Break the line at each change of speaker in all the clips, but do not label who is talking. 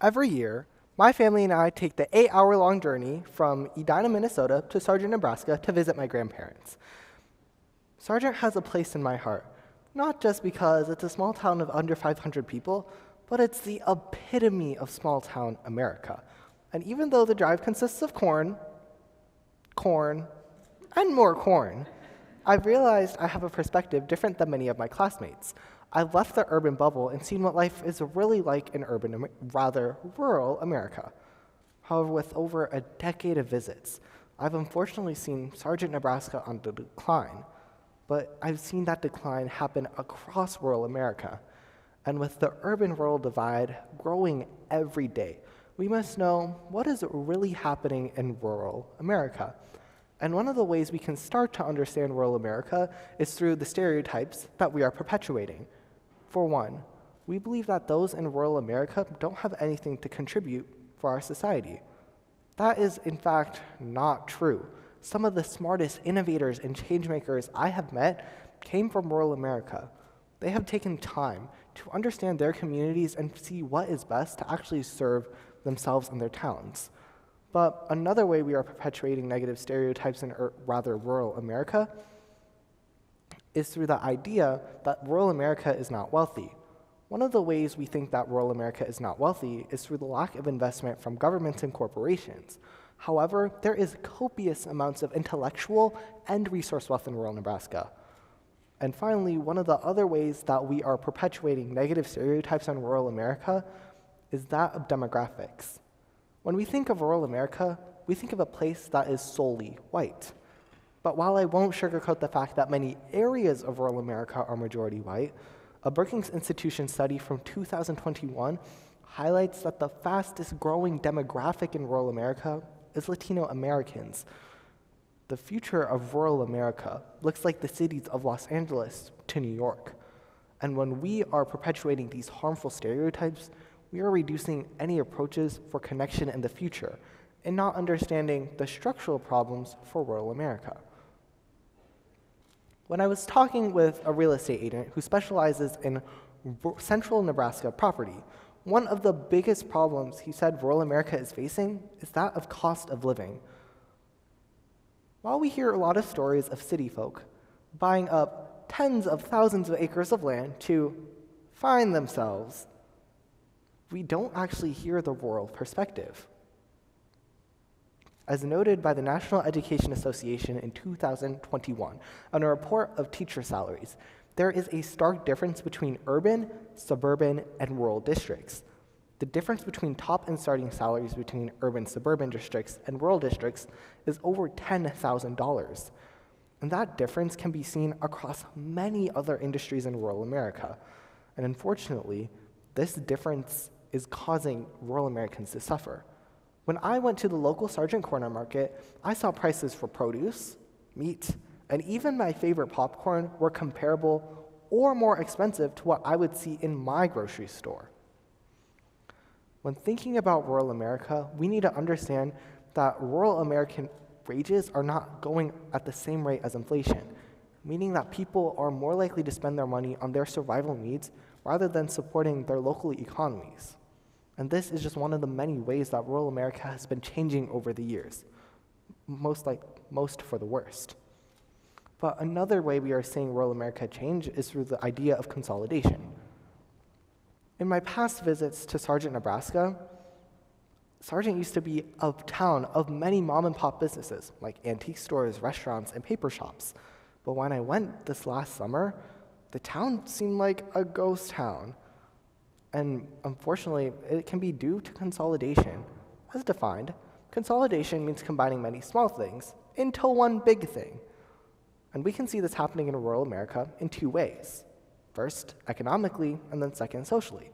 Every year, my family and I take the 8-hour-long journey from Edina, Minnesota to Sargent, Nebraska to visit my grandparents. Sargent has a place in my heart, not just because it's a small town of under 500 people, but it's the epitome of small town America. And even though the drive consists of corn, and more corn, I've realized I have a perspective different than many of my classmates. I've left the urban bubble and seen what life is really like in rural America. However, with over a decade of visits, I've unfortunately seen Sargent, Nebraska on the decline. But I've seen that decline happen across rural America. And with the urban-rural divide growing every day, we must know what is really happening in rural America. And one of the ways we can start to understand rural America is through the stereotypes that we are perpetuating. For one, we believe that those in rural America don't have anything to contribute for our society. That is, in fact, not true. Some of the smartest innovators and changemakers I have met came from rural America. They have taken time to understand their communities and see what is best to actually serve themselves and their towns. But another way we are perpetuating negative stereotypes in rural America is through the idea that rural America is not wealthy. One of the ways we think that rural America is not wealthy is through the lack of investment from governments and corporations. However, there is copious amounts of intellectual and resource wealth in rural Nebraska. And finally, one of the other ways that we are perpetuating negative stereotypes on rural America is that of demographics. When we think of rural America, we think of a place that is solely white. But while I won't sugarcoat the fact that many areas of rural America are majority white, a Brookings Institution study from 2021 highlights that the fastest growing demographic in rural America is Latino Americans. The future of rural America looks like the cities of Los Angeles to New York. And when we are perpetuating these harmful stereotypes, we are reducing any approaches for connection in the future and not understanding the structural problems for rural America. When I was talking with a real estate agent who specializes in central Nebraska property, one of the biggest problems he said rural America is facing is that of cost of living. While we hear a lot of stories of city folk buying up tens of thousands of acres of land to find themselves, we don't actually hear the rural perspective. As noted by the National Education Association in 2021 on a report of teacher salaries, there is a stark difference between urban, suburban, and rural districts. The difference between top and starting salaries between urban suburban districts and rural districts is over $10,000. And that difference can be seen across many other industries in rural America. And unfortunately, this difference is causing rural Americans to suffer. When I went to the local Sargent Corner Market, I saw prices for produce, meat, and even my favorite popcorn were comparable or more expensive to what I would see in my grocery store. When thinking about rural America, we need to understand that rural American wages are not going at the same rate as inflation, meaning that people are more likely to spend their money on their survival needs rather than supporting their local economies. And this is just one of the many ways that rural America has been changing over the years, most for the worst. But another way we are seeing rural America change is through the idea of consolidation. In my past visits to Sargent, Nebraska, Sargent used to be a town of many mom-and-pop businesses, like antique stores, restaurants, and paper shops. But when I went this last summer, the town seemed like a ghost town. And unfortunately, it can be due to consolidation. As defined, consolidation means combining many small things into one big thing. And we can see this happening in rural America in two ways. First, economically, and then second, socially.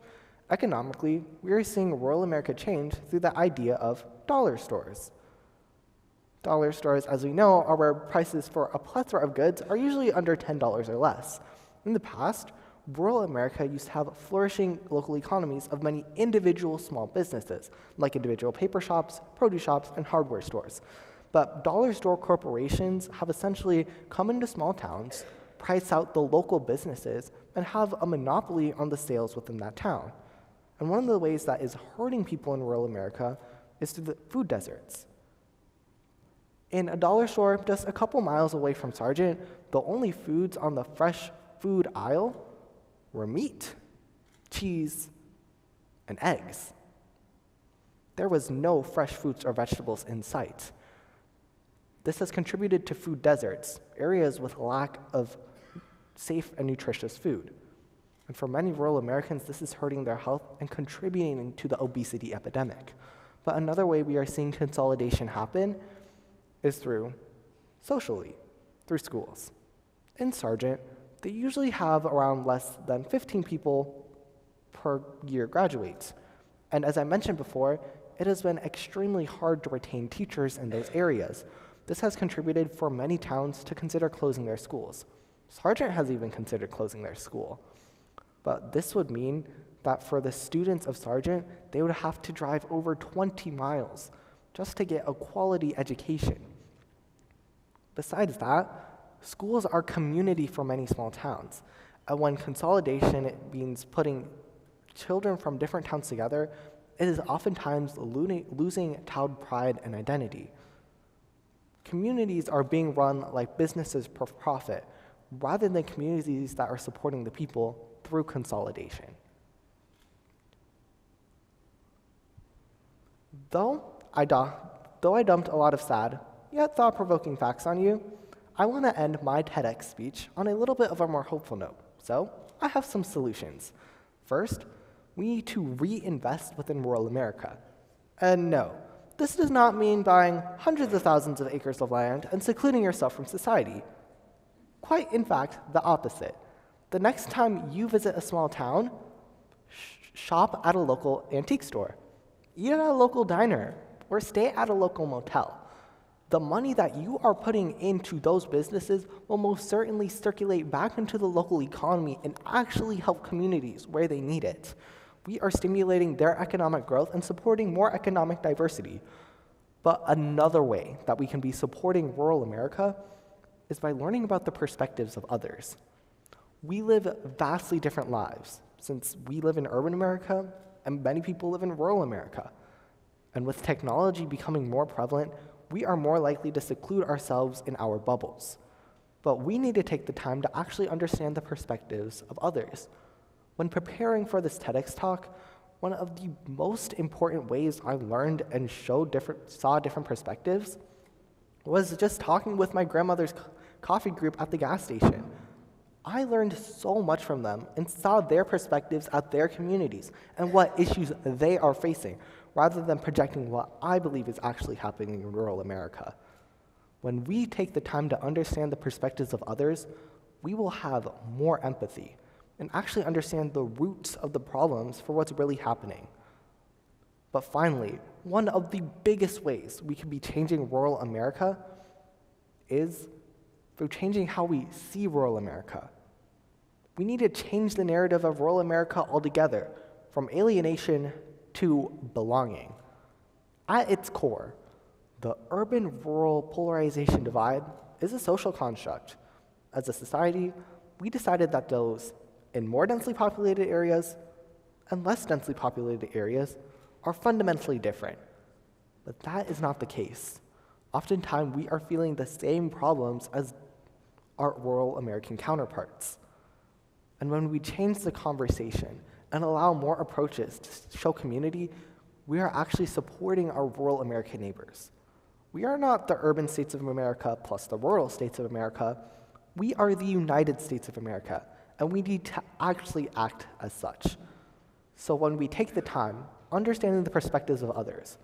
Economically, we are seeing rural America change through the idea of dollar stores. Dollar stores, as we know, are where prices for a plethora of goods are usually under $10 or less. In the past, rural America used to have flourishing local economies of many individual small businesses, like individual paper shops, produce shops, and hardware stores. But dollar store corporations have essentially come into small towns, price out the local businesses, and have a monopoly on the sales within that town. And one of the ways that is hurting people in rural America is through the food deserts. In a dollar store just a couple miles away from Sargent, the only foods on the fresh food aisle were meat, cheese, and eggs. There was no fresh fruits or vegetables in sight. This has contributed to food deserts, areas with lack of safe and nutritious food. And for many rural Americans, this is hurting their health and contributing to the obesity epidemic. But another way we are seeing consolidation happen is socially, through schools. In Sargent, they usually have around less than 15 people per year graduate. And as I mentioned before, it has been extremely hard to retain teachers in those areas. This has contributed for many towns to consider closing their schools. Sargent has even considered closing their school. But this would mean that for the students of Sargent, they would have to drive over 20 miles just to get a quality education. Besides that, schools are community for many small towns. And when consolidation means putting children from different towns together, it is oftentimes losing town pride and identity. Communities are being run like businesses for profit, rather than communities that are supporting the people through consolidation. Though I dumped a lot of sad, yet thought-provoking facts on you, I want to end my TEDx speech on a little bit of a more hopeful note. So I have some solutions. First, we need to reinvest within rural America. And no, this does not mean buying hundreds of thousands of acres of land and secluding yourself from society. Quite in fact, the opposite. The next time you visit a small town, shop at a local antique store, eat at a local diner, or stay at a local motel. The money that you are putting into those businesses will most certainly circulate back into the local economy and actually help communities where they need it. We are stimulating their economic growth and supporting more economic diversity. But another way that we can be supporting rural America is by learning about the perspectives of others. We live vastly different lives, since we live in urban America and many people live in rural America. And with technology becoming more prevalent, we are more likely to seclude ourselves in our bubbles. But we need to take the time to actually understand the perspectives of others. When preparing for this TEDx talk, one of the most important ways I learned and saw different perspectives was just talking with my grandmother's coffee group at the gas station. I learned so much from them and saw their perspectives at their communities and what issues they are facing, rather than projecting what I believe is actually happening in rural America. When we take the time to understand the perspectives of others, we will have more empathy and actually understand the roots of the problems for what's really happening. But finally, one of the biggest ways we can be changing rural America is through changing how we see rural America. We need to change the narrative of rural America altogether, from alienation to belonging. At its core, the urban-rural polarization divide is a social construct. As a society, we decided that those in more densely populated areas and less densely populated areas are fundamentally different. But that is not the case. Oftentimes, we are feeling the same problems as our rural American counterparts. And when we change the conversation and allow more approaches to show community, we are actually supporting our rural American neighbors. We are not the urban states of America plus the rural states of America. We are the United States of America, and we need to actually act as such. So when we take the time, understanding the perspectives of others,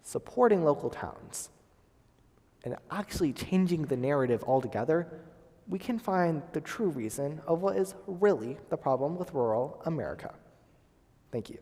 supporting local towns, and actually changing the narrative altogether, we can find the true reason of what is really the problem with rural America. Thank you.